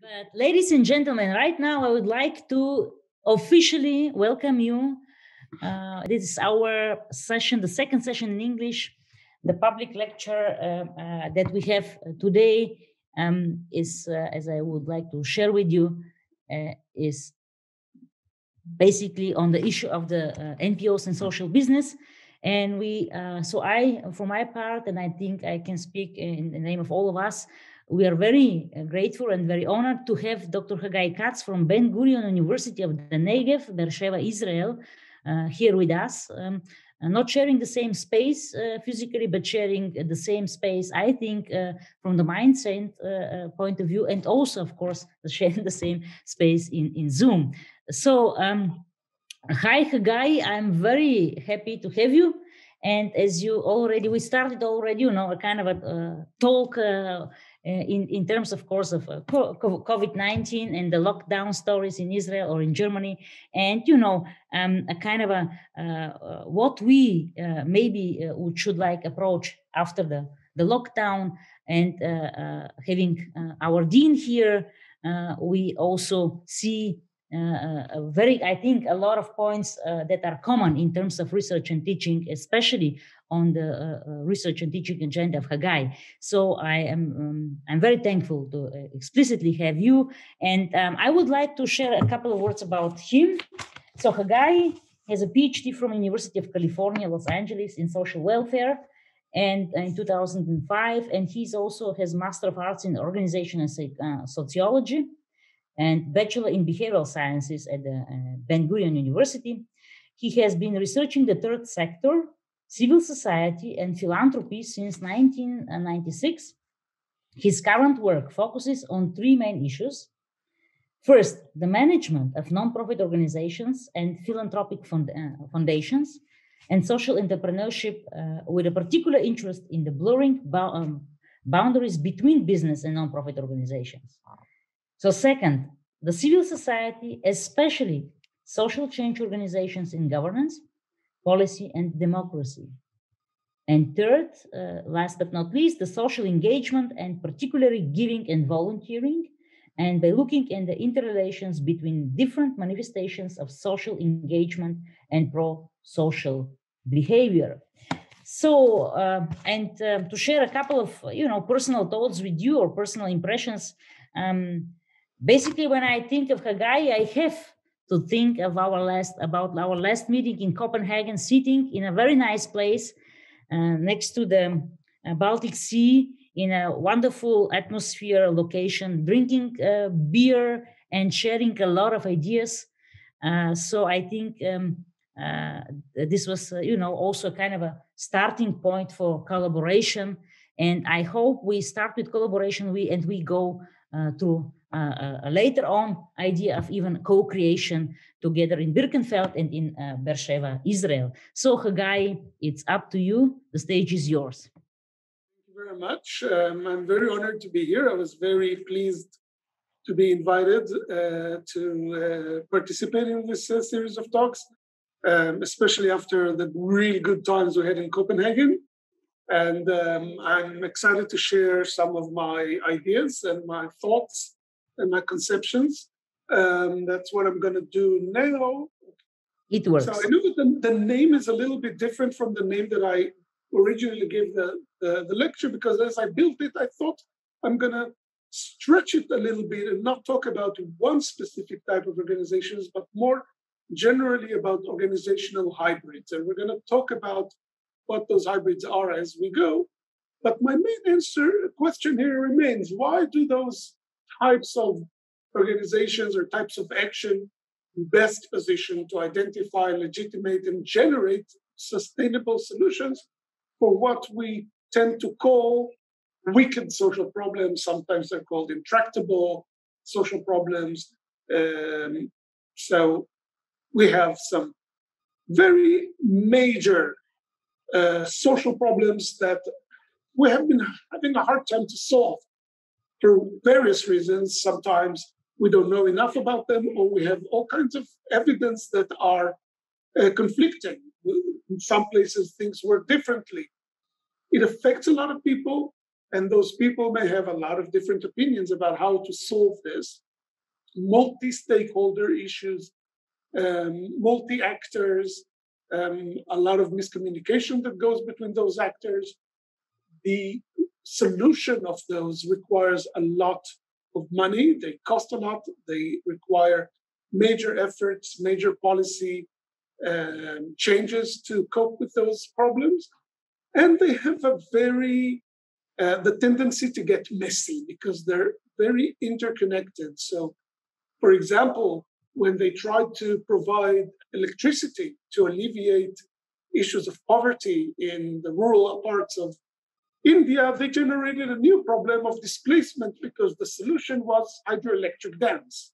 But ladies and gentlemen, right now I would like to officially welcome you. This is our session, the second session in English. The public lecture that we have today is, as I would like to share with you, is basically on the issue of the NPOs and social business. And for my part, and I think I can speak in the name of all of us, we are very grateful and very honored to have Dr. Hagai Katz from Ben-Gurion University of the Negev, Beer-Sheva, Israel, here with us. Not sharing the same space physically, but sharing the same space, I think, from the mindset point of view, and also, of course, sharing the same space in Zoom. So, hi, Hagai, I'm very happy to have you. And as we started already, a kind of a talk in terms, of course, of COVID-19 and the lockdown stories in Israel or in Germany. And, a kind of what we maybe should like approach after the lockdown. And having our dean here, we also see I think a lot of points that are common in terms of research and teaching, especially on the research and teaching agenda of Hagai. So I'm very thankful to explicitly have you. And I would like to share a couple of words about him. So Hagai has a PhD from University of California, Los Angeles in social welfare, and in 2005. And he's also has Master of Arts in Organization and Sociology and Bachelor in Behavioral Sciences at the Ben-Gurion University. He has been researching the third sector, civil society, and philanthropy since 1996. His current work focuses on three main issues. First, the management of nonprofit organizations and philanthropic foundations, and social entrepreneurship with a particular interest in the blurring boundaries between business and nonprofit organizations. So second, the civil society, especially social change organizations in governance, policy, and democracy. And third, last but not least, the social engagement and particularly giving and volunteering, and by looking at the interrelations between different manifestations of social engagement and pro-social behavior. So, to share a couple of, personal thoughts with you or personal impressions, basically, when I think of Hagai, I have to think of about our last meeting in Copenhagen, sitting in a very nice place next to the Baltic Sea in a wonderful atmosphere location, drinking beer and sharing a lot of ideas. So I think this was, also kind of a starting point for collaboration. And I hope we start with collaboration and we go to later on idea of even co-creation together in Birkenfeld and in Beer-Sheva, Israel. So Hagai, it's up to you. The stage is yours. Thank you very much. I'm very honored to be here. I was very pleased to be invited to participate in this series of talks, especially after the really good times we had in Copenhagen. And I'm excited to share some of my ideas and my thoughts and my conceptions. That's what I'm going to do now. It works. So I know that the name is a little bit different from the name that I originally gave the lecture, because as I built it, I thought I'm going to stretch it a little bit and not talk about one specific type of organizations, but more generally about organizational hybrids. And we're going to talk about what those hybrids are as we go. But my main question here remains, why do those types of organizations or types of action best positioned to identify, legitimate, and generate sustainable solutions for what we tend to call wicked social problems? Sometimes they're called intractable social problems. So we have some very major social problems that we have been having a hard time to solve for various reasons. Sometimes we don't know enough about them, or we have all kinds of evidence that are conflicting. In some places, things work differently. It affects a lot of people. And those people may have a lot of different opinions about how to solve this. Multi-stakeholder issues, multi-actors, a lot of miscommunication that goes between those actors. The solution of those requires a lot of money. They cost a lot. They require major efforts, major policy changes to cope with those problems. And they have a the tendency to get messy because they're very interconnected. So, for example, when they tried to provide electricity to alleviate issues of poverty in the rural parts of India, they generated a new problem of displacement because the solution was hydroelectric dams.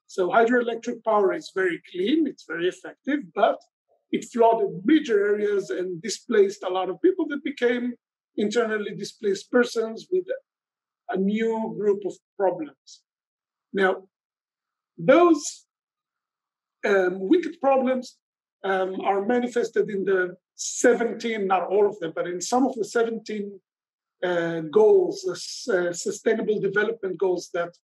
So hydroelectric power is very clean, it's very effective, but it flooded major areas and displaced a lot of people that became internally displaced persons with a new group of problems. Now, those wicked problems are manifested in the 17, not all of them, but in some of the 17 goals, sustainable development goals that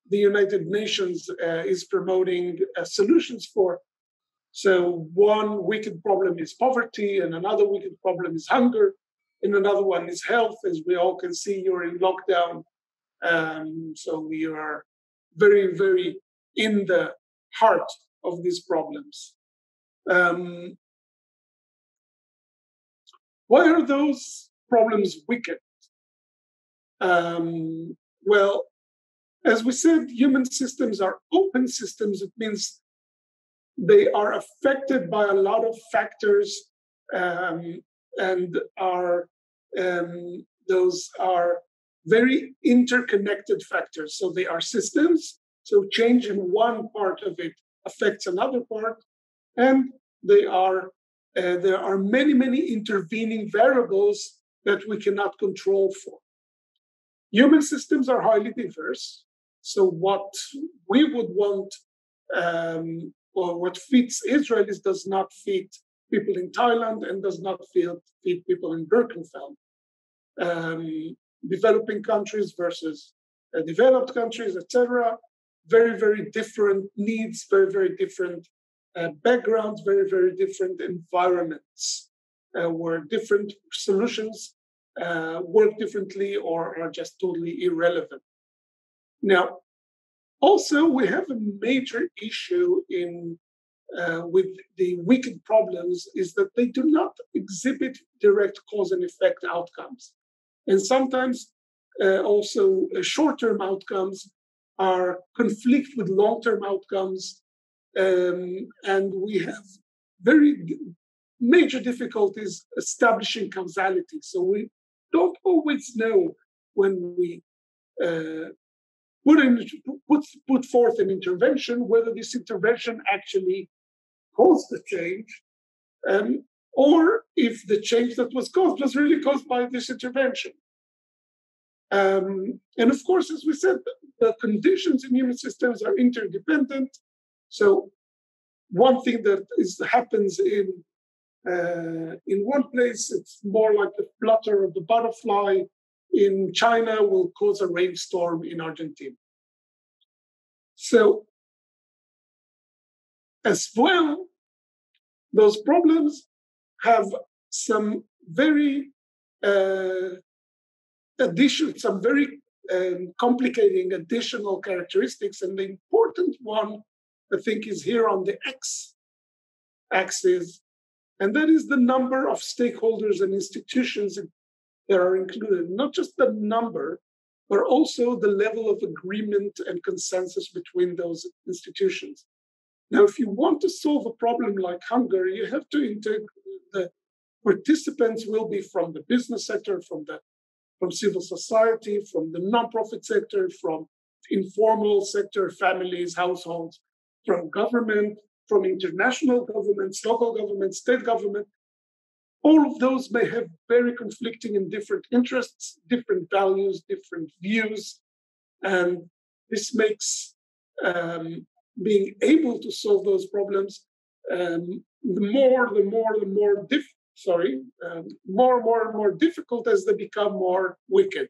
the United Nations is promoting solutions for. So one wicked problem is poverty, and another wicked problem is hunger, and another one is health. As we all can see, you're in lockdown. So we are very, very in the heart of these problems. Why are those problems wicked? Well, as we said, human systems are open systems. It means they are affected by a lot of factors, and those are very interconnected factors. So they are systems. So change in one part of it affects another part, and there are many, many intervening variables that we cannot control for. Human systems are highly diverse. So what we would want, or what fits Israelis does not fit people in Thailand and does not fit people in Birkenfeld. Developing countries versus developed countries, etc. Very, very different needs, very, very different backgrounds, very, very different environments, where different solutions work differently or are just totally irrelevant. Now, also, we have a major issue with the wicked problems is that they do not exhibit direct cause and effect outcomes. And sometimes also short-term outcomes are conflict with long-term outcomes. And we have very major difficulties establishing causality. So we don't always know when we put forth an intervention, whether this intervention actually caused the change, or if the change that was caused was really caused by this intervention. And of course, as we said, the conditions in human systems are interdependent. So one thing that happens in one place, it's more like the flutter of the butterfly in China will cause a rainstorm in Argentina. So as well, those problems have some very complicating additional characteristics. And the important one, I think, is here on the x-axis, and that is the number of stakeholders and institutions that are included. Not just the number, but also the level of agreement and consensus between those institutions. Now, if you want to solve a problem like hunger, you have to integrate the participants will be from the business sector, from civil society, from the nonprofit sector, from informal sector, families, households, from government, from international governments, local government, state government. All of those may have very conflicting and different interests, different values, different views. And this makes being able to solve those problems the more more and more difficult as they become more wicked.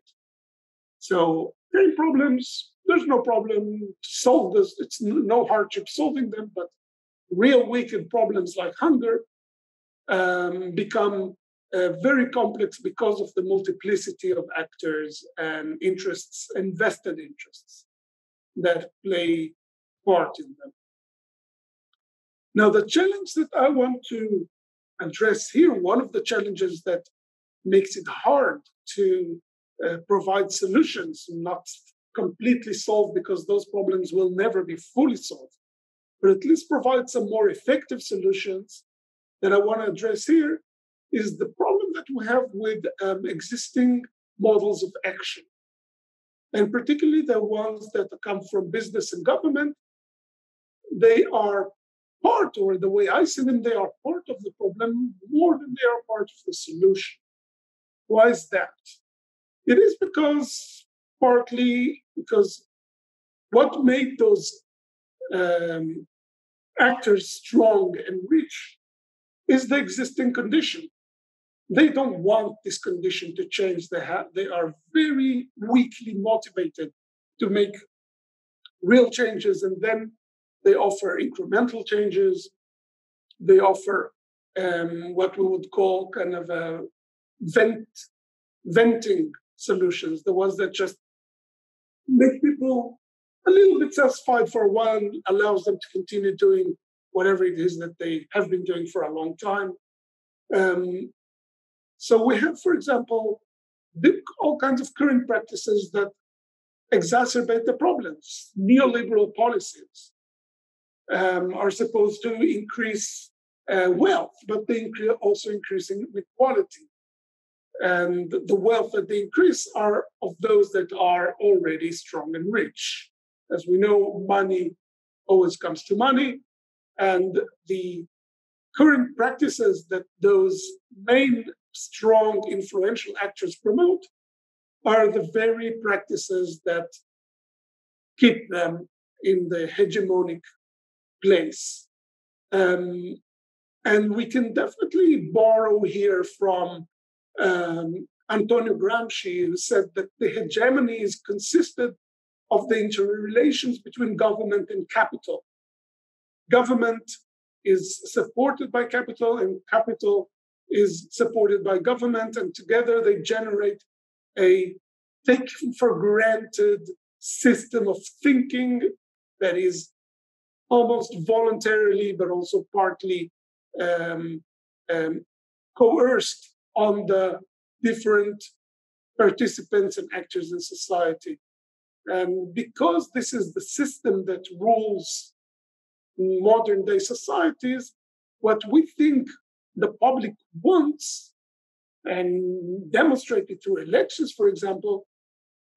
So pain problems, there's no problem to solve this. It's no hardship solving them, but real wicked problems like hunger become very complex because of the multiplicity of actors and interests, invested interests that play part in them. Now, the challenge that I want to address here, one of the challenges that makes it hard to provide solutions, not completely solved because those problems will never be fully solved, but at least provide some more effective solutions that I want to address here, is the problem that we have with existing models of action, and particularly the ones that come from business and government. They are part, or the way I see them, they are part of the problem more than they are part of the solution. Why is that? It is partly because what made those actors strong and rich is the existing condition. They don't want this condition to change. They are very weakly motivated to make real changes, and then they offer incremental changes. They offer what we would call kind of venting solutions, the ones that just make people a little bit satisfied for a while and allows them to continue doing whatever it is that they have been doing for a long time. So we have, for example, all kinds of current practices that exacerbate the problems. Neoliberal policies are supposed to increase wealth, but they also increase inequality. And the wealth that they increase are of those that are already strong and rich. As we know, money always comes to money, and the current practices that those main strong, influential actors promote are the very practices that keep them in the hegemonic place. And we can definitely borrow here from Antonio Gramsci, who said that the hegemony is consisted of the interrelations between government and capital. Government is supported by capital, and capital is supported by government, and together they generate a taken for granted system of thinking that is almost voluntarily, but also partly coerced on the different participants and actors in society. And because this is the system that rules modern day societies, what we think the public wants, and demonstrated through elections, for example,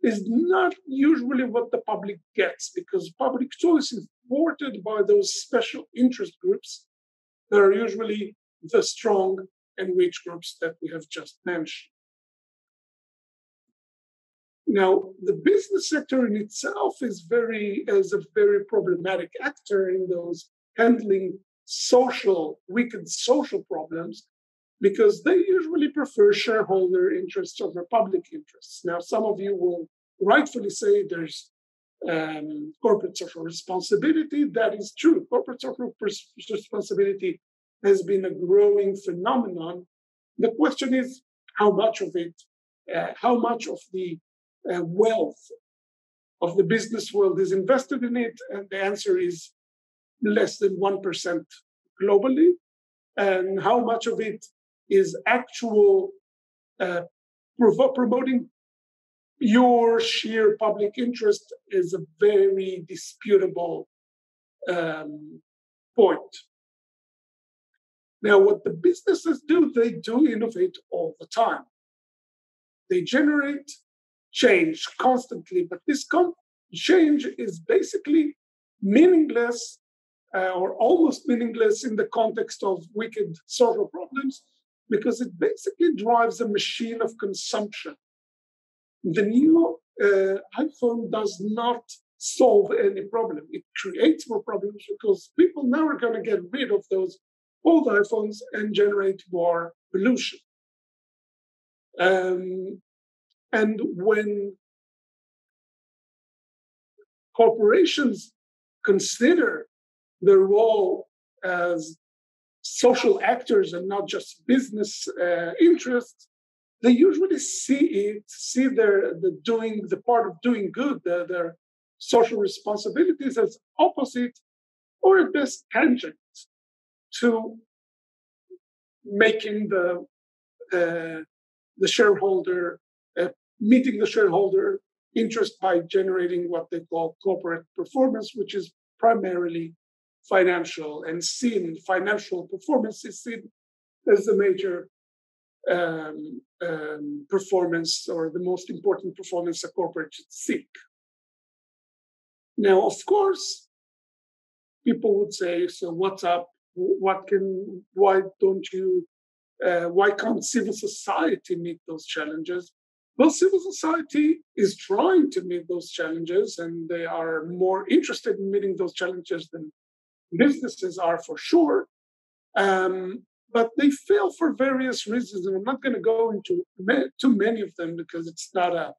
is not usually what the public gets, because public choice is thwarted by those special interest groups that are usually the strong and rich groups that we have just mentioned. Now, the business sector in itself is a very problematic actor in those handling wicked social problems, because they usually prefer shareholder interests over public interests. Now, some of you will rightfully say there's corporate social responsibility. That is true. Corporate social responsibility has been a growing phenomenon. The question is how much of it, how much of the wealth of the business world is invested in it, and the answer is less than 1% globally. And how much of it is actual promoting pure sheer public interest is a very disputable point. Now, what the businesses do, they do innovate all the time. They generate change constantly, but this change is basically meaningless or almost meaningless in the context of wicked social problems, because it basically drives a machine of consumption. The new iPhone does not solve any problem. It creates more problems because people now are going to get rid of those old iPhones and generate more pollution. And when corporations consider their role as social actors and not just business interests, they usually see the part of doing good, their social responsibilities as opposite or at best tangent to making the shareholder, meeting the shareholder interest by generating what they call corporate performance, which is primarily financial, and financial performance is seen as the major performance or the most important performance a corporate should seek. Now, of course, people would say, so what's up? Why can't civil society meet those challenges? Well, civil society is trying to meet those challenges, and they are more interested in meeting those challenges than businesses are, for sure. But they fail for various reasons, and I'm not going to go into too many of them because it's not a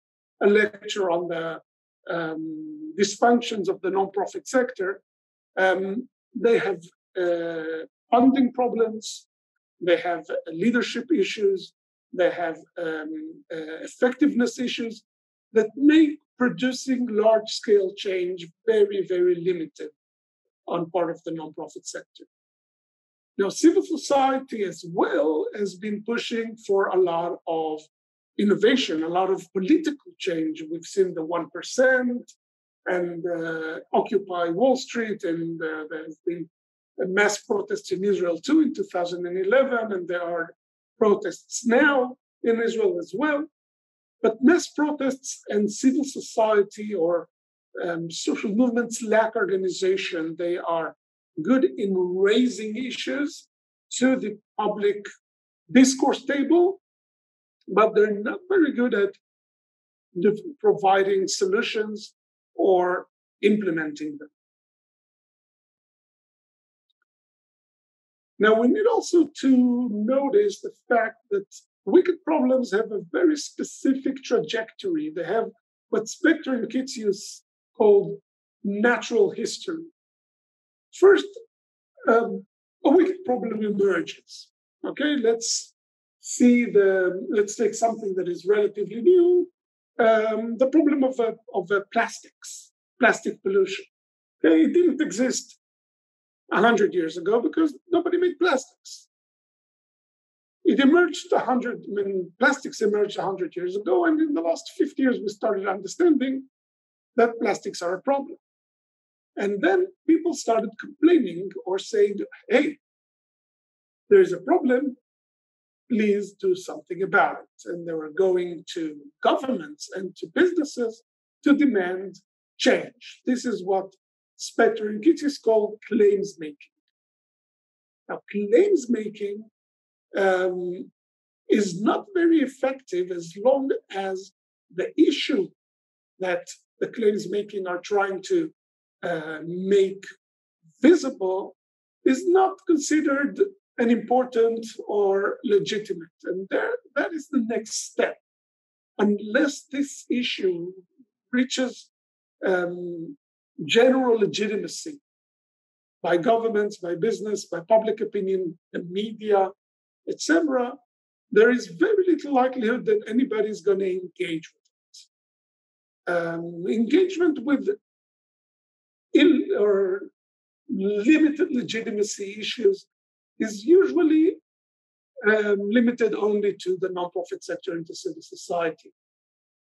lecture on the dysfunctions of the nonprofit sector. They have funding problems, they have leadership issues, they have effectiveness issues that make producing large-scale change very, very limited on part of the nonprofit sector. Now, civil society as well has been pushing for a lot of innovation, a lot of political change. We've seen the 1% and Occupy Wall Street, and there's been a mass protests in Israel too in 2011, and there are protests now in Israel as well. But mass protests and civil society or social movements lack organization. They are good in raising issues to the public discourse table, but they're not very good at providing solutions or implementing them. Now, we need also to notice the fact that wicked problems have a very specific trajectory. They have what Spector and Katz called natural history. First, a wicked problem emerges. Okay, let's take something that is relatively new. The problem of plastic pollution. Okay, it didn't exist 100 years ago because nobody made plastics. It emerged plastics emerged 100 years ago, and in the last 50 years, we started understanding that plastics are a problem. And then people started complaining or saying, hey, there's a problem, please do something about it. And they were going to governments and to businesses to demand change. This is what Spector and Katz call claims making. Now, claims making is not very effective as long as the issue that the claims making are trying to make visible is not considered an important or legitimate. And that is the next step. Unless this issue reaches general legitimacy by governments, by business, by public opinion, the media, etc., there is very little likelihood that anybody is going to engage with it. Engagement with or limited legitimacy issues is usually limited only to the nonprofit sector and to civil society.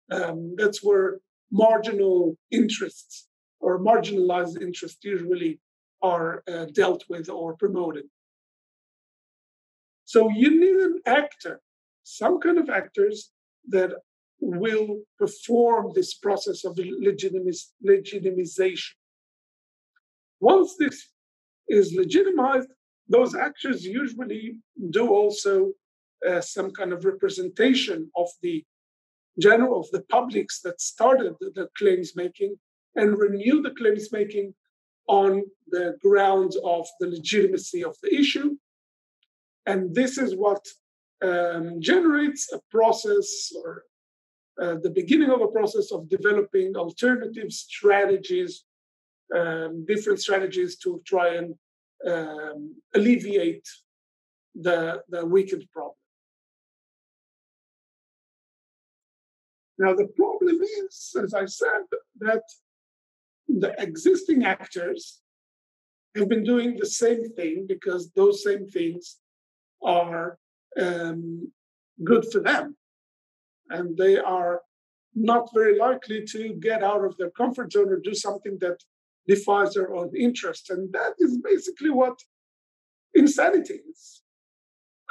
That's where marginal interests or marginalized interests usually are dealt with or promoted. So you need an actor, some kind of actors that will perform this process of legitimization. Once this is legitimized, those actors usually do also some kind of representation of the publics that started the claims making and renew the claims making on the grounds of the legitimacy of the issue. And this is what generates a process or the beginning of a process of developing alternative strategies, different strategies to try and alleviate the wicked problem. Now, the problem is, as I said, that the existing actors have been doing the same thing because those same things are good for them. And they are not very likely to get out of their comfort zone or do something that defies their own interest. And that is basically what insanity is.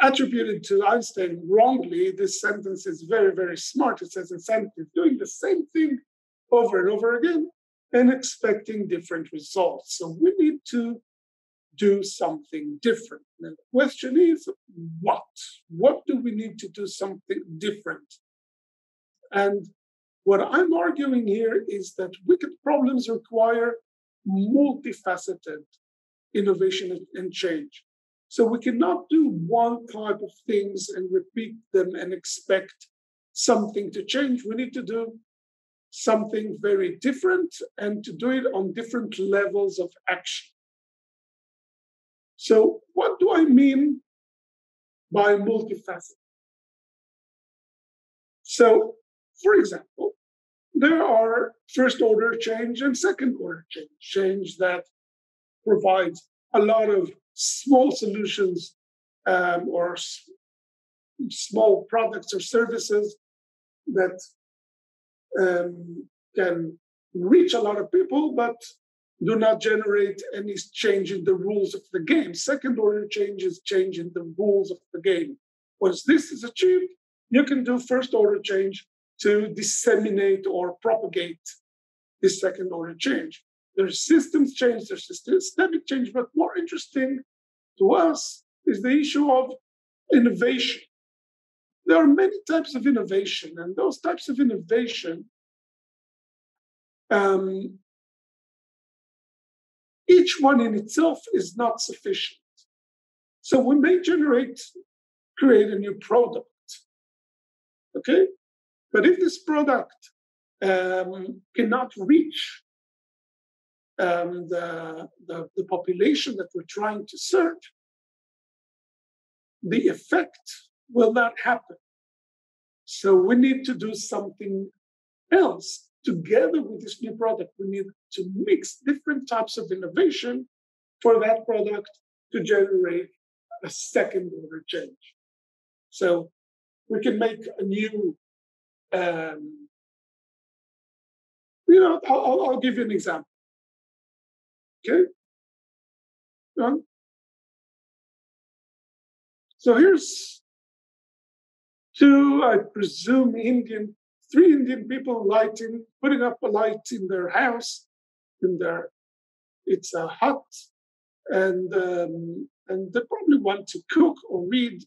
Attributed to Einstein wrongly, this sentence is very, very smart. It says insanity is doing the same thing over and over again and expecting different results. So we need to do something different. And the question is, what? What do we need to do something different? And what I'm arguing here is that wicked problems require multifaceted innovation and change. So we cannot do one type of things and repeat them and expect something to change. We need to do something very different and to do it on different levels of action. So what do I mean by multifaceted? So, for example, there are first order change and second order change that provides a lot of small solutions or small products or services that can reach a lot of people, but do not generate any change in the rules of the game. Second order change is change in the rules of the game. Once this is achieved, you can do first order change to disseminate or propagate this second order change. There's systems change, there's systemic change, but more interesting to us is the issue of innovation. There are many types of innovation, and those types of innovation, each one in itself is not sufficient. So we may create a new product, okay? But if this product cannot reach the population that we're trying to serve, the effect will not happen. So we need to do something else together with this new product. We need to mix different types of innovation for that product to generate a second order change. So we can make a new, I'll give you an example. Okay. So here's I presume, three Indian people putting up a light in their house, it's a hut, and they probably want to cook or read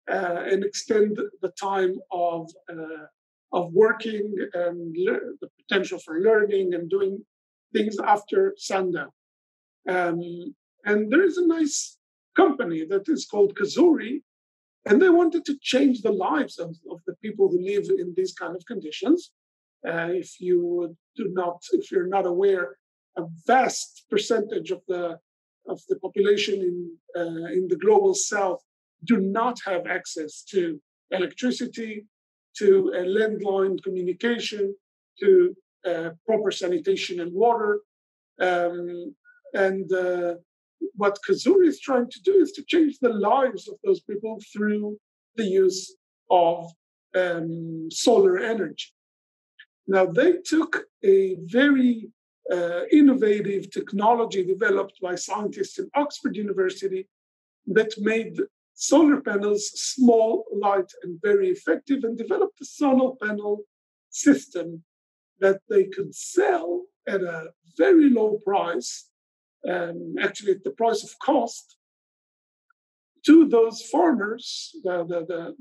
and extend the time of working and the potential for learning and doing things after sundown. And there is a nice company that is called Kazuri, and they wanted to change the lives of the people who live in these kind of conditions. If you're not aware, a vast percentage of the population in the global south do not have access to electricity, to landline communication, to proper sanitation and water. What Kazuri is trying to do is to change the lives of those people through the use of solar energy. Now, they took a very innovative technology developed by scientists in Oxford University that made solar panels small, light, and very effective, and developed a solar panel system that they could sell at a very low price, actually at the price of cost, to those farmers, the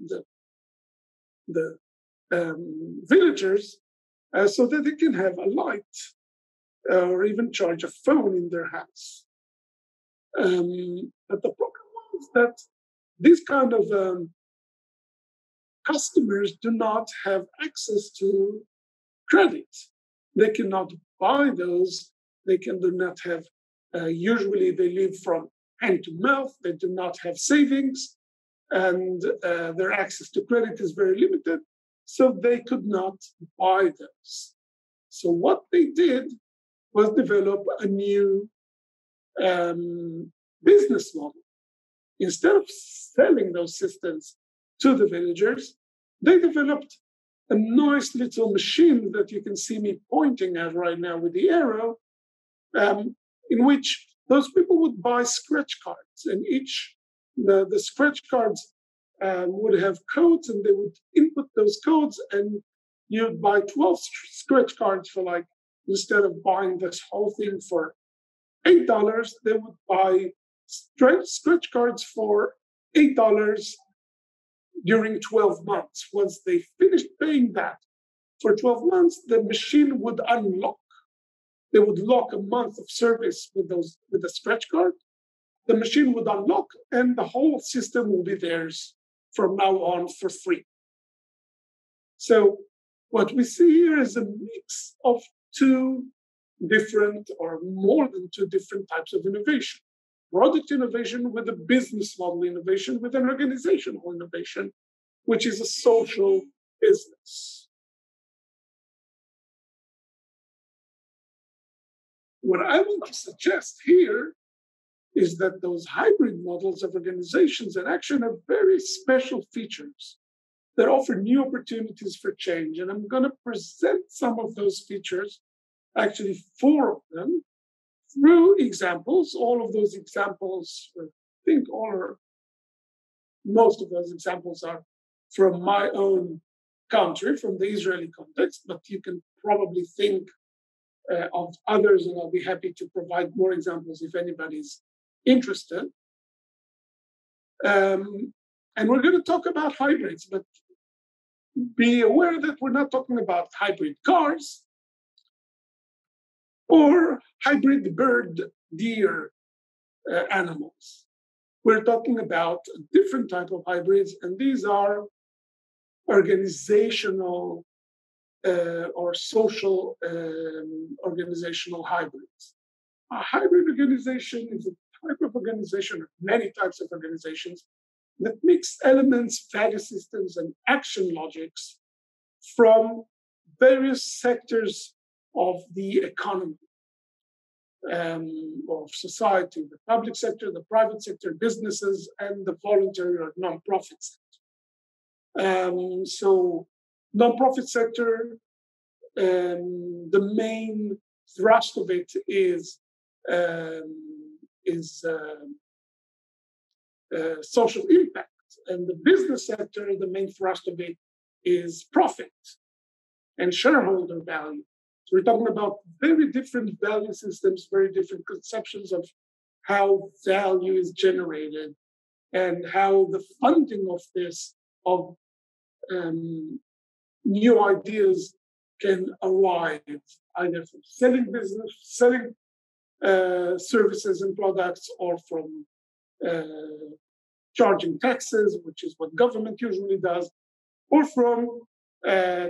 villagers, so that they can have a light or even charge a phone in their house. But the problem was that these kind of customers do not have access to credit. They cannot buy those. They do not have, usually they live from hand to mouth. They do not have savings, and their access to credit is very limited. So they could not buy those. So what they did was develop a new business model. Instead of selling those systems to the villagers, they developed a nice little machine that you can see me pointing at right now with the arrow, in which those people would buy scratch cards, and the scratch cards would have codes, and they would input those codes, and you'd buy 12 scratch cards for, like, instead of buying this whole thing for $8, they would buy scratch cards for $8 during 12 months. Once they finished paying that for 12 months, the machine would unlock. They would lock a month of service with the scratch card. The machine would unlock, and the whole system will be theirs from now on for free. So what we see here is a mix of two different, or more than two different types of innovation. Product innovation with a business model innovation with an organizational innovation, which is a social business. What I want to suggest here is that those hybrid models of organizations and action have very special features that offer new opportunities for change. And I'm going to present some of those features, actually 4 of them, through examples. All of those examples, I think most of those examples are from my own country, from the Israeli context, but you can probably think of others, and I'll be happy to provide more examples if anybody's interested. And we're going to talk about hybrids, but be aware that we're not talking about hybrid cars or hybrid bird-deer animals. We're talking about a different type of hybrids, and these are organizational or social organizational hybrids. A hybrid organization is a type of organization, or many types of organizations, that mix elements, value systems, and action logics from various sectors of the economy, of society, the public sector, the private sector, businesses, and the voluntary or nonprofit sector. So nonprofit sector, the main thrust of it is social impact, and the business sector, the main thrust of it is profit and shareholder value. So we're talking about very different value systems, very different conceptions of how value is generated and how the funding of this, of new ideas can arrive, either from selling services and products, or from charging taxes, which is what government usually does, or from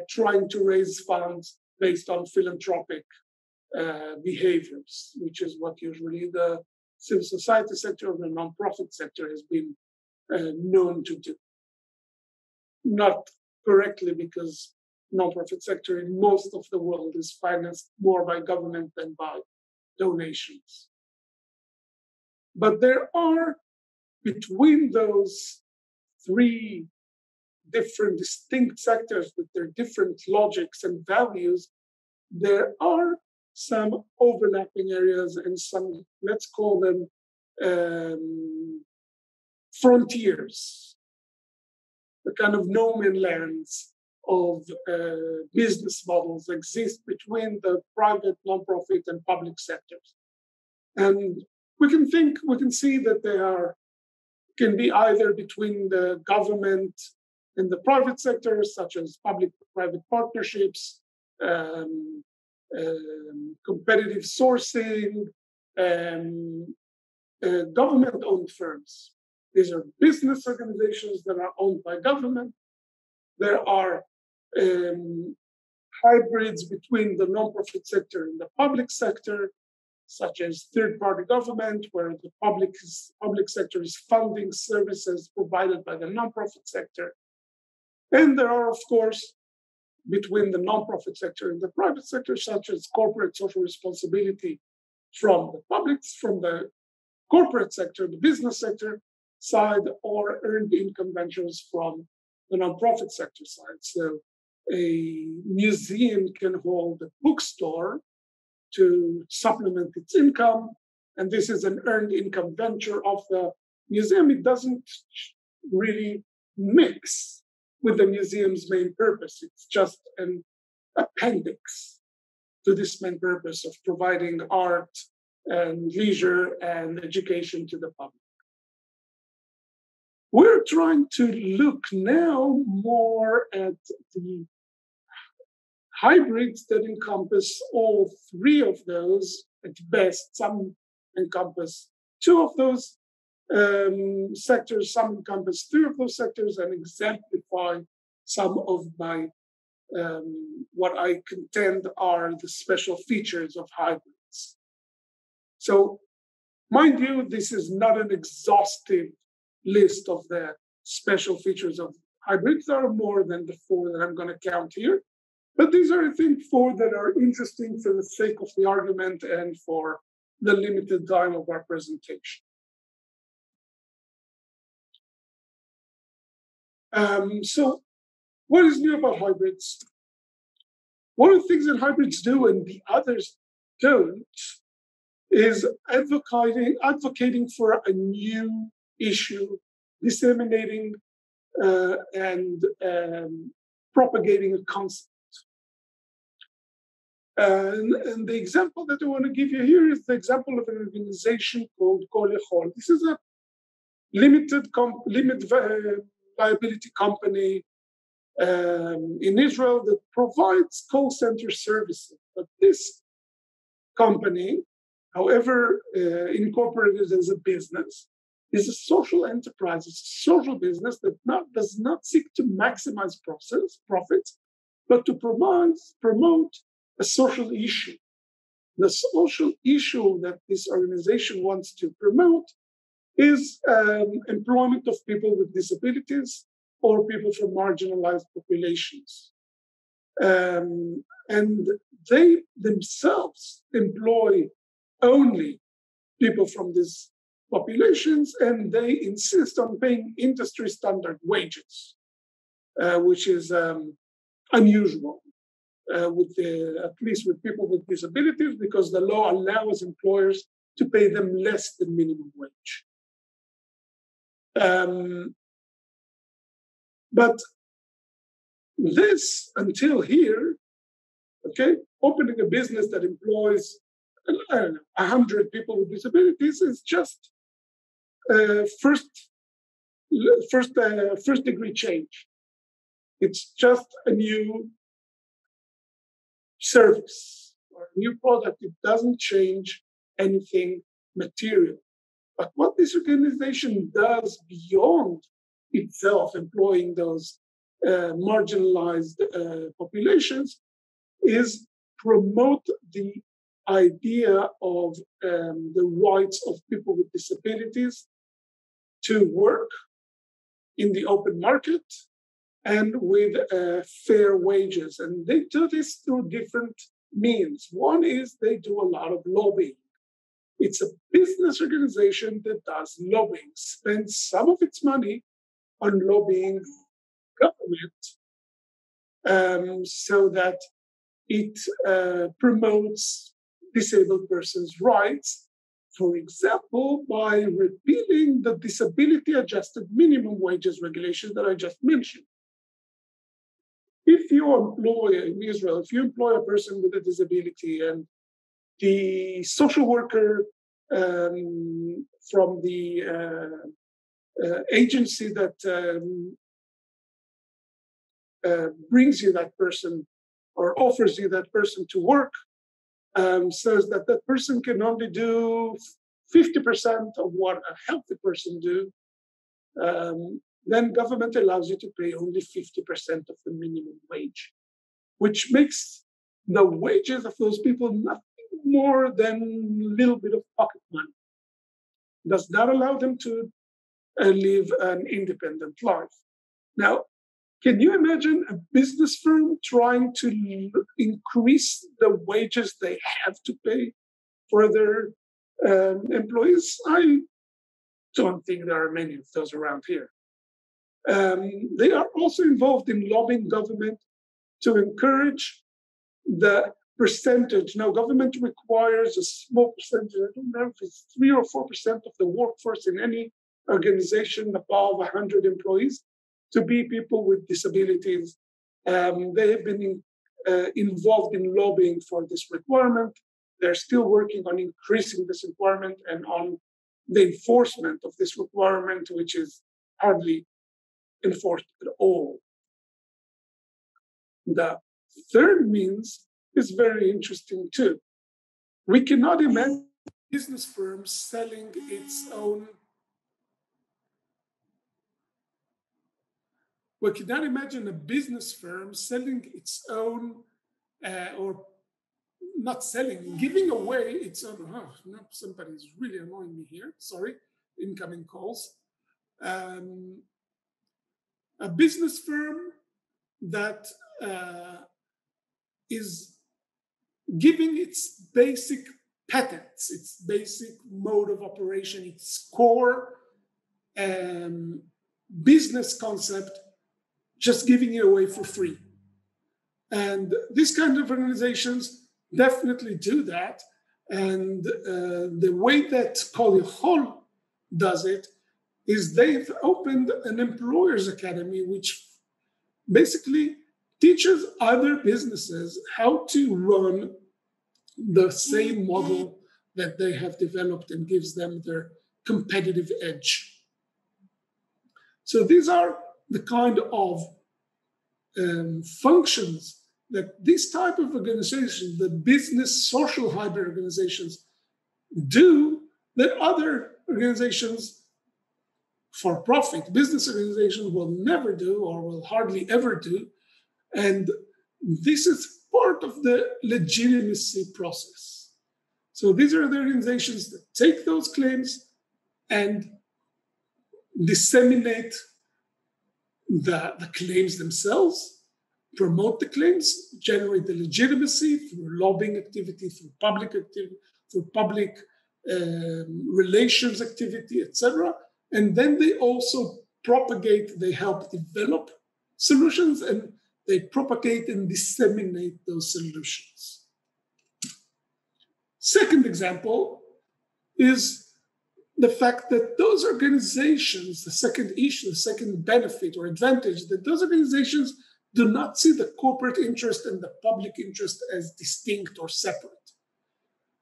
trying to raise funds based on philanthropic behaviors, which is what usually the civil society sector or the nonprofit sector has been known to do. Not correctly, because nonprofit sector in most of the world is financed more by government than by donations. But there are, between those 3 different distinct sectors with their different logics and values, there are some overlapping areas and some, let's call them frontiers, the kind of no man's lands of business models exist between the private, nonprofit, and public sectors. And we can see that they can be either between the government and the private sector, such as public-private partnerships, competitive sourcing, government-owned firms. These are business organizations that are owned by government, There are hybrids between the nonprofit sector and the public sector, such as third-party government, where the public sector is funding services provided by the nonprofit sector. And there are, of course, between the nonprofit sector and the private sector, such as corporate social responsibility from the corporate sector, the business sector side, or earned income ventures from the nonprofit sector side. So a museum can hold a bookstore to supplement its income, and this is an earned income venture of the museum. It doesn't really mix with the museum's main purpose. It's just an appendix to this main purpose of providing art and leisure and education to the public. We're trying to look now more at the hybrids that encompass all three of those. At best, some encompass two of those sectors, some encompass three of those sectors, and exemplify some of my what I contend are the special features of hybrids. So, mind you, this is not an exhaustive list of the special features of hybrids. There are more than the four that I'm going to count here. But these are, I think, four that are interesting for the sake of the argument and for the limited time of our presentation. So what is new about hybrids? One of the things that hybrids do and the others don't is advocating for a new issue, disseminating and propagating a concept. And the example that I want to give you here is the example of an organization called Kol Echol. This is a limited liability company in Israel that provides call center services. But this company, however incorporated as a business, is a social enterprise. It's a social business that does not seek to maximize profits, but to promote a social issue. The social issue that this organization wants to promote is employment of people with disabilities or people from marginalized populations. And they themselves employ only people from these populations, and they insist on paying industry standard wages, which is unusual. At least with people with disabilities, because the law allows employers to pay them less than minimum wage. But this, until here, okay, opening a business that employs 100 people with disabilities is just first degree change. It's just a new service or a new product. It doesn't change anything material. But what this organization does beyond itself employing those marginalized populations is promote the idea of the rights of people with disabilities to work in the open market and with fair wages. And they do this through different means. One is they do a lot of lobbying. It's a business organization that does lobbying, spends some of its money on lobbying government so that it promotes disabled persons' rights, for example, by repealing the disability-adjusted minimum wages regulation that I just mentioned. If you employ in Israel, if you employ a person with a disability and the social worker from the agency that brings you that person or offers you that person to work says that that person can only do 50% of what a healthy person do, then government allows you to pay only 50% of the minimum wage, which makes the wages of those people nothing more than a little bit of pocket money. Does not allow them to live an independent life. Now, can you imagine a business firm trying to increase the wages they have to pay for their employees? I don't think there are many of those around here. They are also involved in lobbying government to encourage the percentage. Now, government requires a small percentage, I don't know if it's 3 or 4% of the workforce in any organization above 100 employees to be people with disabilities. They have been involved in lobbying for this requirement. They're still working on increasing this requirement and on the enforcement of this requirement, which is hardly enforced at all. The third means is very interesting too. We cannot imagine a business firm selling its own. We cannot imagine a business firm selling its own, or not selling, giving away its own. Oh, no, somebody is really annoying me here. Sorry, incoming calls. A business firm that is giving its basic patents, its basic mode of operation, its core business concept, just giving it away for free. And these kind of organizations definitely do that. And the way that Kol Yachol does it is they've opened an employers academy, which basically teaches other businesses how to run the same model that they have developed and gives them their competitive edge. So these are the kind of functions that this type of organization, the business social hybrid organizations, do that other organizations, for profit business organizations, will never do or will hardly ever do. And this is part of the legitimacy process. So these are the organizations that take those claims and disseminate the claims themselves, promote the claims, generate the legitimacy through lobbying activity, through public activity, through public relations activity, etc. And then they also propagate, they help develop solutions, and they propagate and disseminate those solutions. Second example is the fact that those organizations, the second issue, the second benefit or advantage, that those organizations do not see the corporate interest and the public interest as distinct or separate.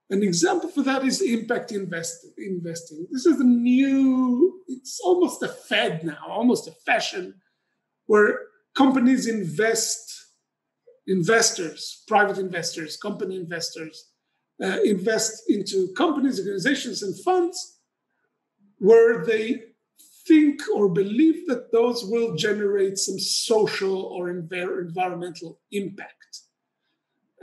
An example for that is impact investing. This is a new, it's almost a fad now, almost a fashion, where companies investors, private investors, company investors, invest into companies, organizations, and funds where they think or believe that those will generate some social or environmental impact.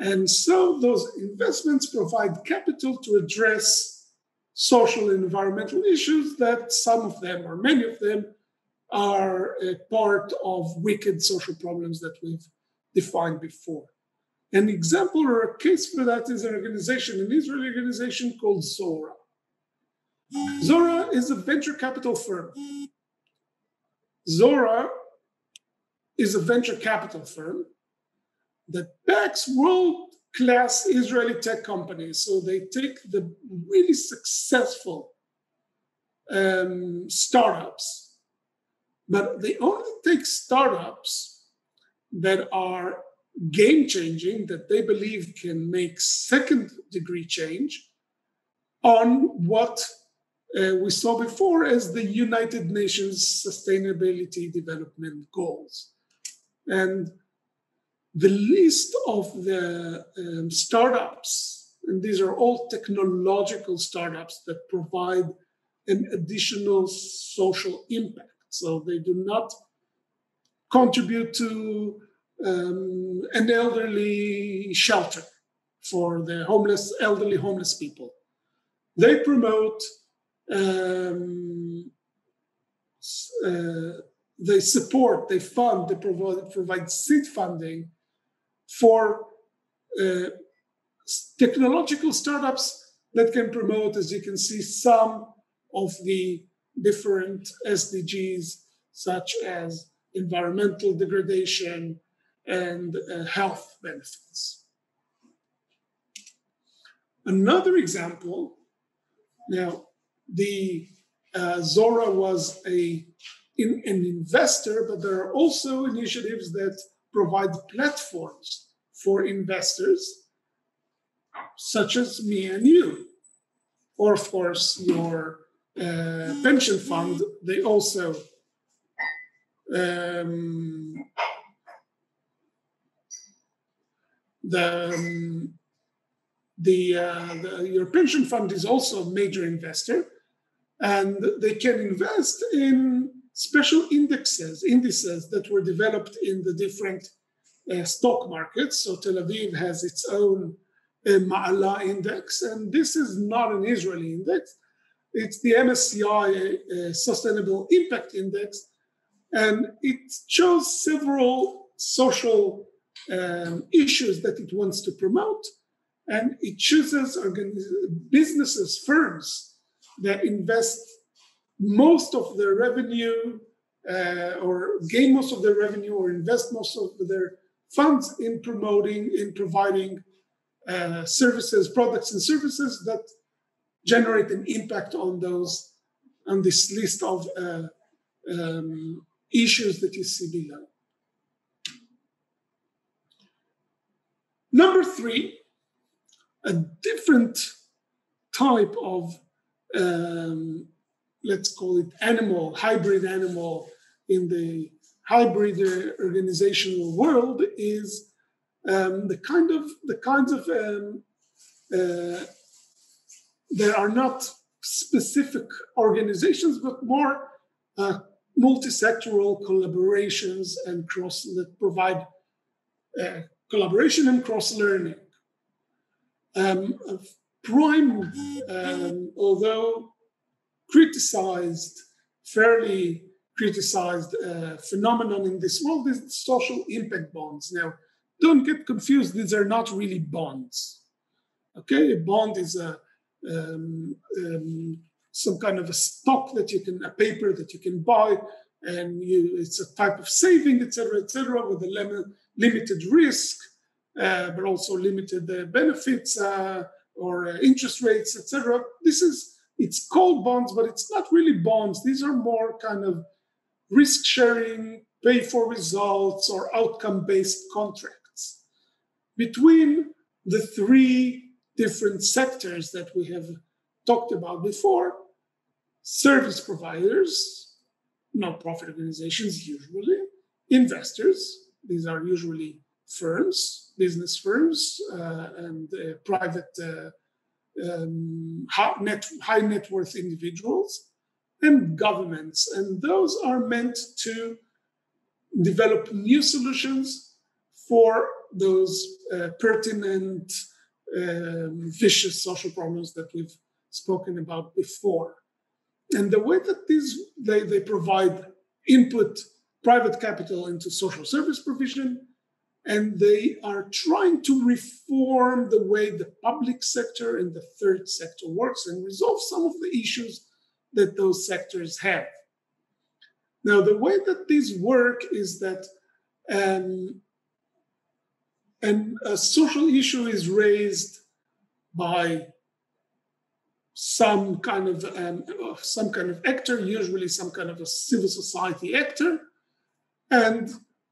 And so those investments provide capital to address social and environmental issues that some of them or many of them are a part of wicked social problems that we've defined before. An example or a case for that is an organization, an Israeli organization called Zora. Zora is a venture capital firm. Zora is a venture capital firm that backs world-class Israeli tech companies. So they take the really successful startups, but they only take startups that are game-changing, that they believe can make second-degree change on what we saw before as the United Nations Sustainability Development Goals. And the list of the startups, and these are all technological startups that provide an additional social impact. So they do not contribute to an elderly shelter for the elderly homeless people. They promote, they support, they fund, they provide seed funding for technological startups that can promote, as you can see, some of the different SDGs, such as environmental degradation and health benefits. Another example, now the Zora was an investor, but there are also initiatives that provide platforms for investors, such as me and you, or of course your pension fund. They also your pension fund is also a major investor, and they can invest in special indices that were developed in the different stock markets. So Tel Aviv has its own Ma'ala index, and this is not an Israeli index. It's the MSCI Sustainable Impact Index, and it shows several social issues that it wants to promote, and it chooses businesses, firms that invest most of their revenue or gain most of their revenue or invest most of their funds in providing services, products and services that generate an impact on this list of issues that you see below. Number 3, a different type of, let's call it hybrid animal in the hybrid organizational world is the kinds of there are not specific organizations, but more multi-sectoral collaborations and that provide collaboration and cross-learning. Prime, although fairly criticized phenomenon in this world is social impact bonds. Now, don't get confused, these are not really bonds. Okay, a bond is some kind of a stock a paper that you can buy, and it's a type of saving, et cetera, with a limited risk, but also limited benefits or interest rates, et cetera. It's called bonds, but it's not really bonds. These are more kind of risk sharing, pay for results, or outcome-based contracts. Between the 3 different sectors that we have talked about before, service providers, non-profit organizations usually, investors, these are usually firms, business firms, and private high net worth individuals, and governments. And those are meant to develop new solutions for those pertinent, vicious social problems that we've spoken about before. And the way that they provide input private capital into social service provision, and they are trying to reform the way the public sector and the third sector works and resolve some of the issues that those sectors have. Now, the way that these work is that a social issue is raised by some kind of actor, usually some kind of a civil society actor, and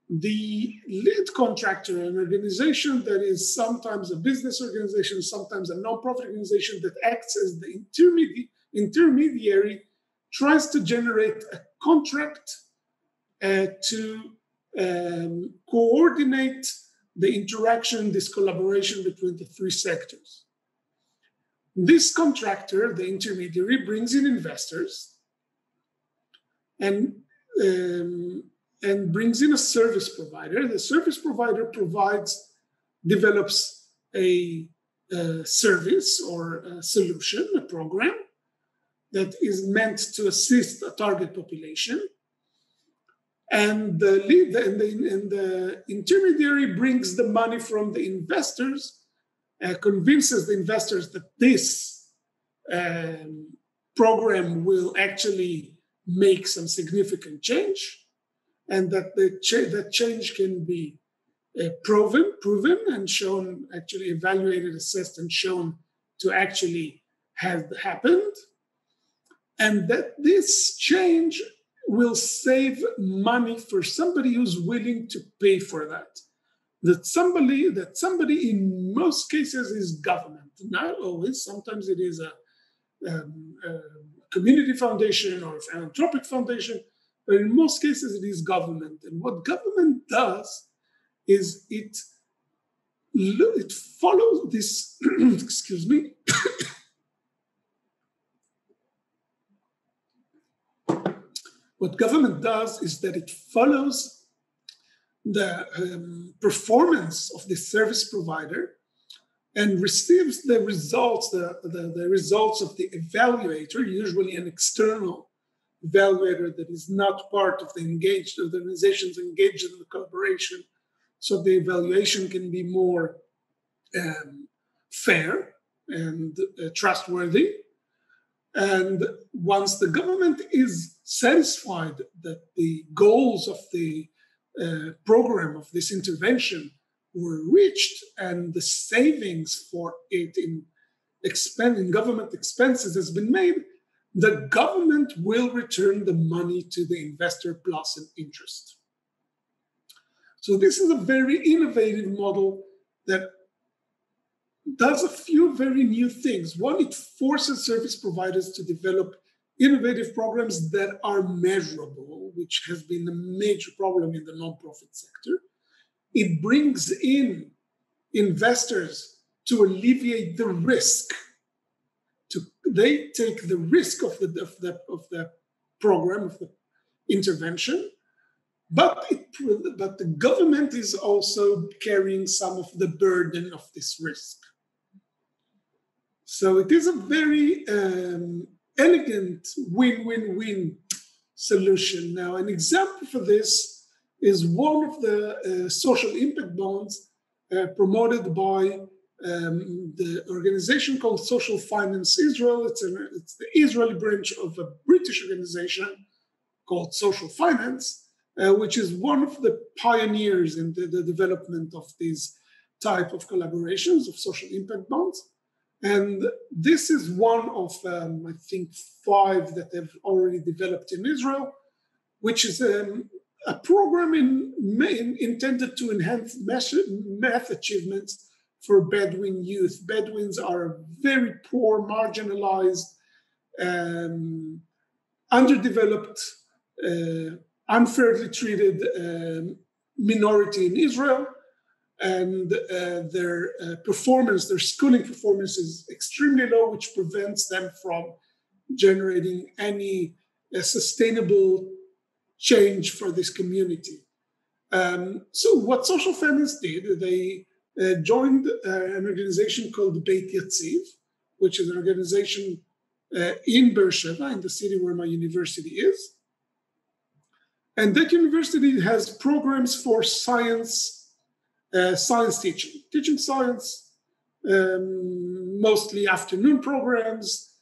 the lead contractor, an organization that is sometimes a business organization, sometimes a non-profit organization that acts as the intermediary, tries to generate a contract to coordinate the interaction, this collaboration between the 3 sectors. This contractor, the intermediary, brings in investors, and and brings in a service provider. The service provider develops a service or a solution, a program that is meant to assist a target population. And the intermediary brings the money from the investors, convinces the investors that this program will actually make some significant change, and that that change can be proven and shown, actually evaluated, assessed, and shown to actually have happened, and that this change will save money for somebody who's willing to pay for that. That somebody in most cases is government, not always. Sometimes it is a community foundation or a philanthropic foundation, but in most cases it is government. And what government does is it follows this, excuse me, what government does is that it follows the performance of the service provider and receives the results, the results of the evaluator, usually an external evaluator that is not part of the organizations engaged in the collaboration. So the evaluation can be more fair and trustworthy. And once the government is satisfied that the goals of the program of this intervention were reached and the savings for it in government expenses has been made, the government will return the money to the investor plus an interest. So this is a very innovative model that does a few very new things. One, it forces service providers to develop innovative programs that are measurable, which has been a major problem in the nonprofit sector. It brings in investors to alleviate the risk. They take the risk of the program, of the intervention, but the government is also carrying some of the burden of this risk. So it is a very elegant win-win-win solution. Now, an example for this is one of the social impact bonds promoted by the organization called Social Finance Israel. It's the Israeli branch of a British organization called Social Finance, which is one of the pioneers in the development of these type of collaborations of social impact bonds. And this is one of, I think, 5 that have already developed in Israel, which is a program intended to enhance math achievements for Bedouin youth. Bedouins are very poor, marginalized, underdeveloped, unfairly treated minority in Israel. And their performance, their schooling performance is extremely low, which prevents them from generating any sustainable change for this community. So what Social Finance did, they joined an organization called Beit Yatziv, which is an organization in Beer-Sheva, in the city where my university is. And that university has programs for science teaching science, mostly afternoon programs,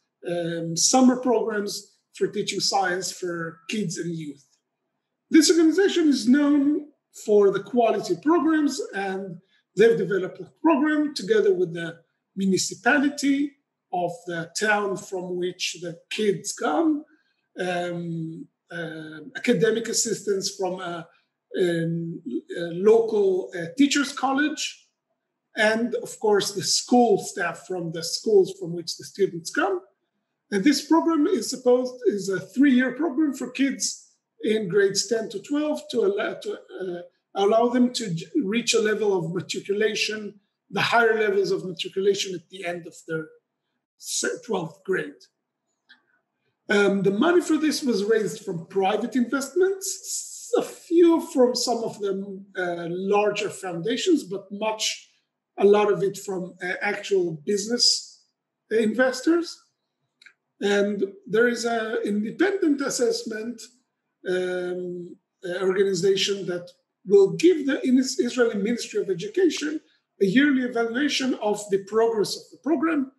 summer programs for teaching science for kids and youth. This organization is known for the quality programs, and they've developed a program together with the municipality of the town from which the kids come, academic assistance from a local teachers college, and of course the school staff from the schools from which the students come. And this program is a 3-year program for kids in grades 10 to 12 to allow them to reach a level of matriculation, the higher levels of matriculation at the end of their 12th grade. The money for this was raised from private investments, a few from some of them larger foundations, but a lot of it from actual business investors. And there is an independent assessment organization that will give the Israeli Ministry of Education a yearly evaluation of the progress of the program.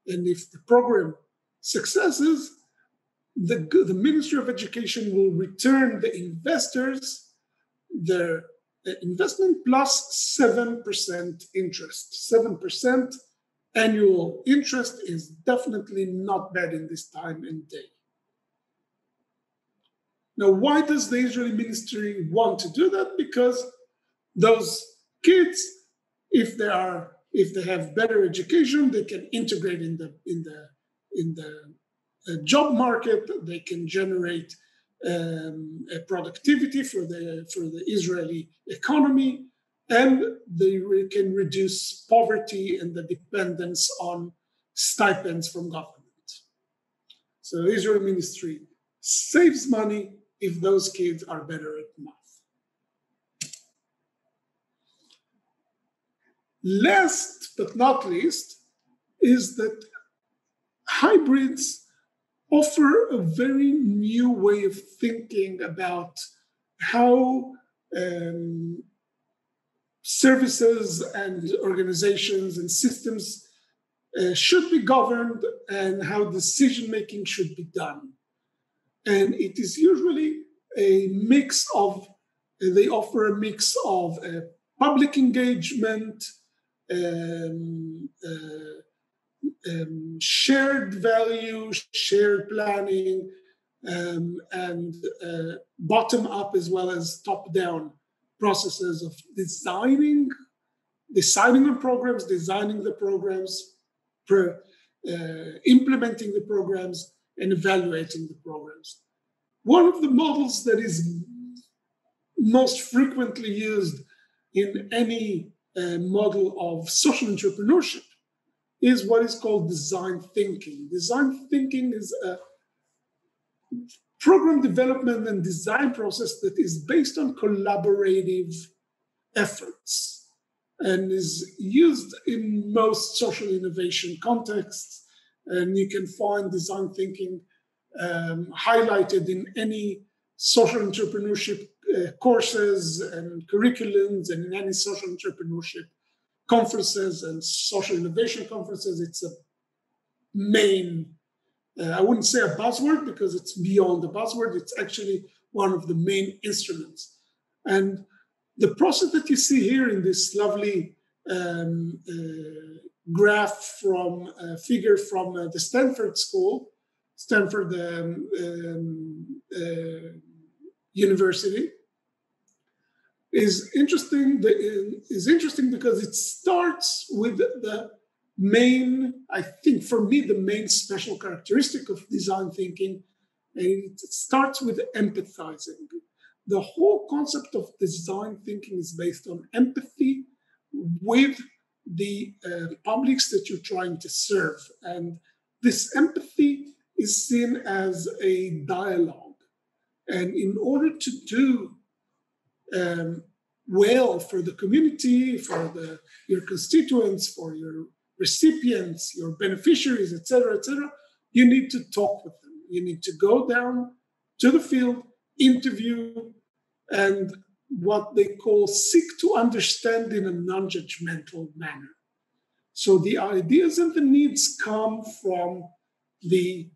And if the program successes, the Ministry of Education will return the investors their investment plus 7% interest. 7% annual interest is definitely not bad in this time and day. Now, why does the Israeli ministry want to do that? Because those kids, if they have better education, they can integrate in the job market. They can generate productivity for the Israeli economy, and they can reduce poverty and the dependence on stipends from government. So the Israeli ministry saves money if those kids are better at math. Last but not least is that hybrids offer a very new way of thinking about how services and organizations and systems should be governed and how decision-making should be done. And it is usually a mix of, they offer a mix of public engagement, shared value, shared planning, and bottom-up as well as top-down processes of deciding on programs, designing the programs, implementing the programs, and evaluating the programs. One of the models that is most frequently used in any model of social entrepreneurship is what is called design thinking. Design thinking is a program development and design process that is based on collaborative efforts and is used in most social innovation contexts. And you can find design thinking highlighted in any social entrepreneurship courses and curriculums and in any social entrepreneurship conferences and social innovation conferences. It's a main, I wouldn't say a buzzword because it's beyond the buzzword. It's actually one of the main instruments. And the process that you see here in this lovely graph from a figure from the Stanford University is interesting because it starts with the main, I think for me, the main special characteristic of design thinking, and it starts with empathizing. The whole concept of design thinking is based on empathy with the publics that you're trying to serve. And this empathy is seen as a dialogue. And in order to do well for the community, for your constituents, for your recipients, your beneficiaries, et cetera, you need to talk with them. You need to go down to the field, interview, and what they call seek to understand in a non-judgmental manner. So the ideas and the needs come from the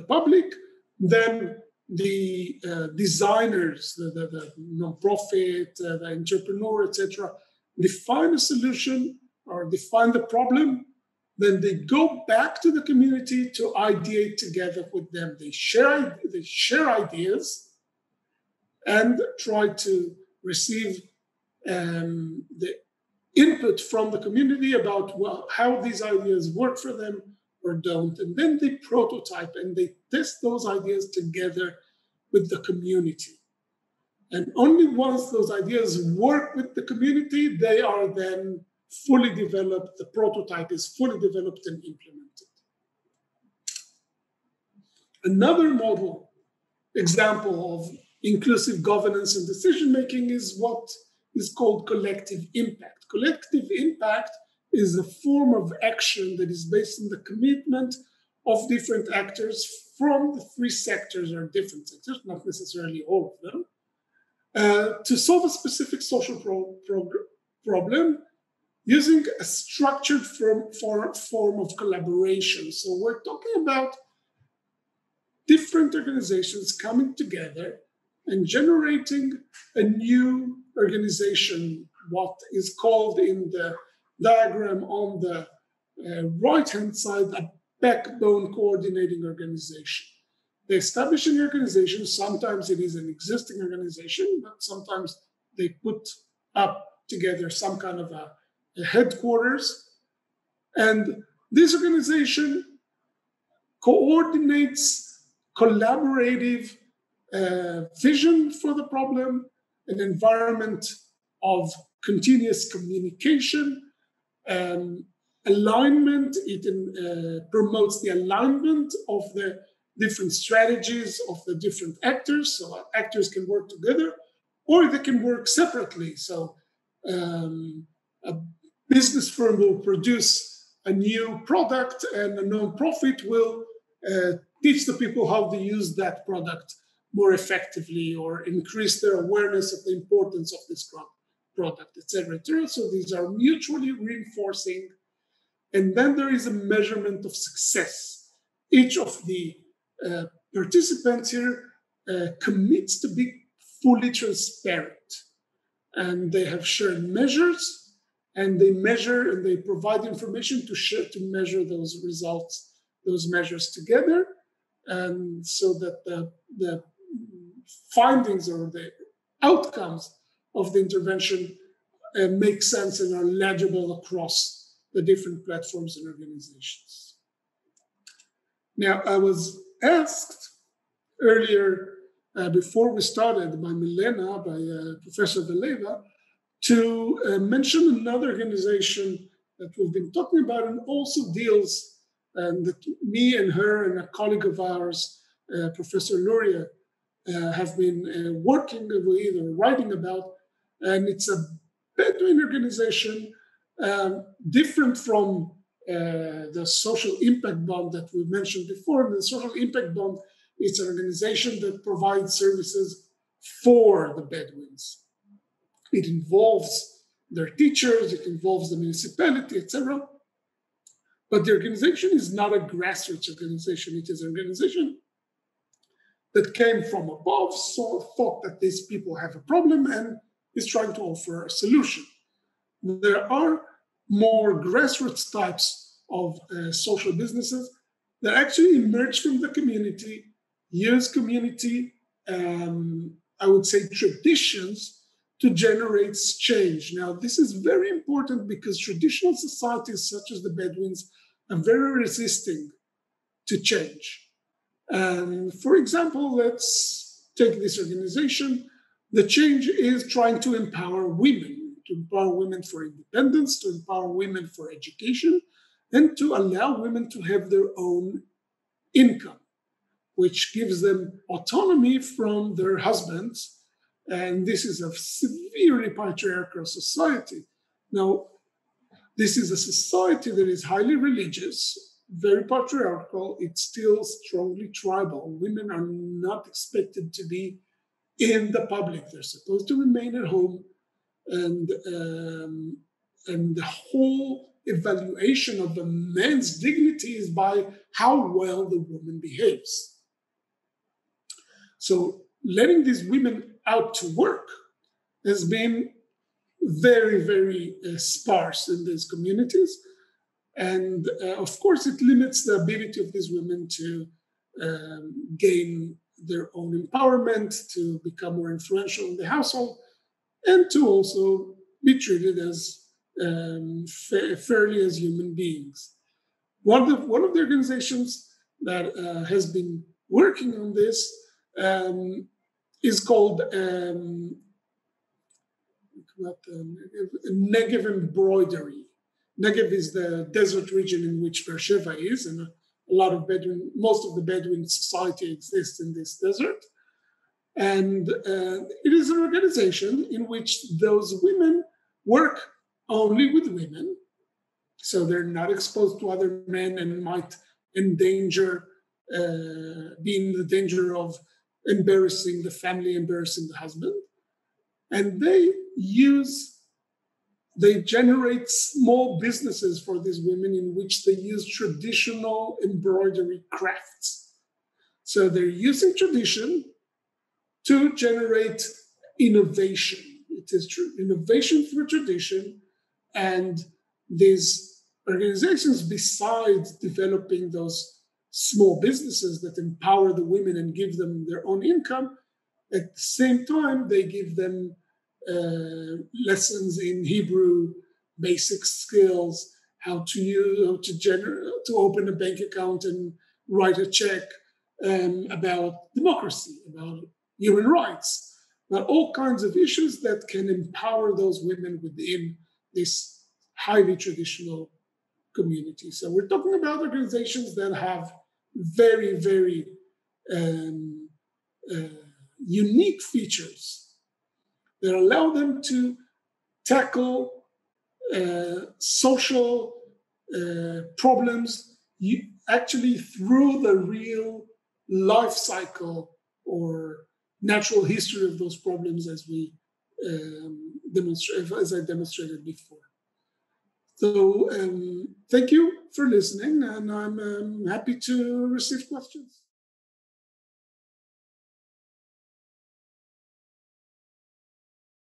public, then the designers, the nonprofit, the entrepreneur, etc., define a solution or define the problem. Then they go back to the community to ideate together with them. They share ideas and try to receive the input from the community about how these ideas work for them or don't. And then they prototype and they test those ideas together with the community. And only once those ideas work with the community, they are then fully developed, the prototype is fully developed and implemented. Another model example of inclusive governance and decision making is what is called collective impact. Collective impact is a form of action that is based on the commitment of different actors from the three sectors or different sectors, not necessarily all of them, to solve a specific social problem using a structured form of collaboration. So we're talking about different organizations coming together and generating a new organization, what is called in the diagram on the right-hand side, a backbone coordinating organization. The establishing organization, sometimes it is an existing organization, but sometimes they put up together some kind of a headquarters. And this organization coordinates collaborative vision for the problem, an environment of continuous communication, alignment. It promotes the alignment of the different strategies of the different actors, so actors can work together or they can work separately. So a business firm will produce a new product and a non-profit will teach the people how to use that product more effectively or increase their awareness of the importance of this product, etc., etc. So these are mutually reinforcing. And then there is a measurement of success. Each of the participants here commits to be fully transparent. And they have shared measures, and they measure and they provide information to measure those results, those measures together, and so that the findings or the outcomes of the intervention make sense and are legible across the different platforms and organizations. Now, I was asked earlier before we started by Milena, by Professor Veleva, to mention another organization that we've been talking about and also deals, and that me and her and a colleague of ours, Professor Luria, have been working with or writing about, and it's a Bedouin organization, different from the social impact bond that we mentioned before. The social impact bond is an organization that provides services for the Bedouins. It involves their teachers, it involves the municipality, etc. But the organization is not a grassroots organization. It is an organization that came from above, so thought that these people have a problem and is trying to offer a solution. There are more grassroots types of social businesses that actually emerge from the community, use community, I would say, traditions to generate change. Now, this is very important because traditional societies such as the Bedouins are very resisting to change. For example, let's take this organization. The change is trying to empower women for independence, to empower women for education, and to allow women to have their own income, which gives them autonomy from their husbands. And this is a severely patriarchal society. Now, this is a society that is highly religious, very patriarchal. It's still strongly tribal. Women are not expected to be in the public. They're supposed to remain at home. And the whole evaluation of a man's dignity is by how well the woman behaves. So letting these women out to work has been very, very sparse in these communities. And of course, it limits the ability of these women to gain their own empowerment, to become more influential in the household, and to also be treated as fairly as human beings. One of the organizations that has been working on this is called Negev embroidery. Negev is the desert region in which Beer-Sheva is, and most of the Bedouin society exists in this desert. And it is an organization in which those women work only with women. So they're not exposed to other men and might be in the danger of embarrassing the family, embarrassing the husband. And they generate small businesses for these women in which they use traditional embroidery crafts. So they're using tradition to generate innovation. It is true, innovation through tradition. And these organizations, besides developing those small businesses that empower the women and give them their own income, at the same time, they give them lessons in Hebrew, basic skills, how to open a bank account and write a check, about democracy, about human rights, about all kinds of issues that can empower those women within this highly traditional community. So we're talking about organizations that have very, very unique features that allow them to tackle social problems actually through the real life cycle or natural history of those problems, as I demonstrated before. So thank you for listening, and I'm happy to receive questions.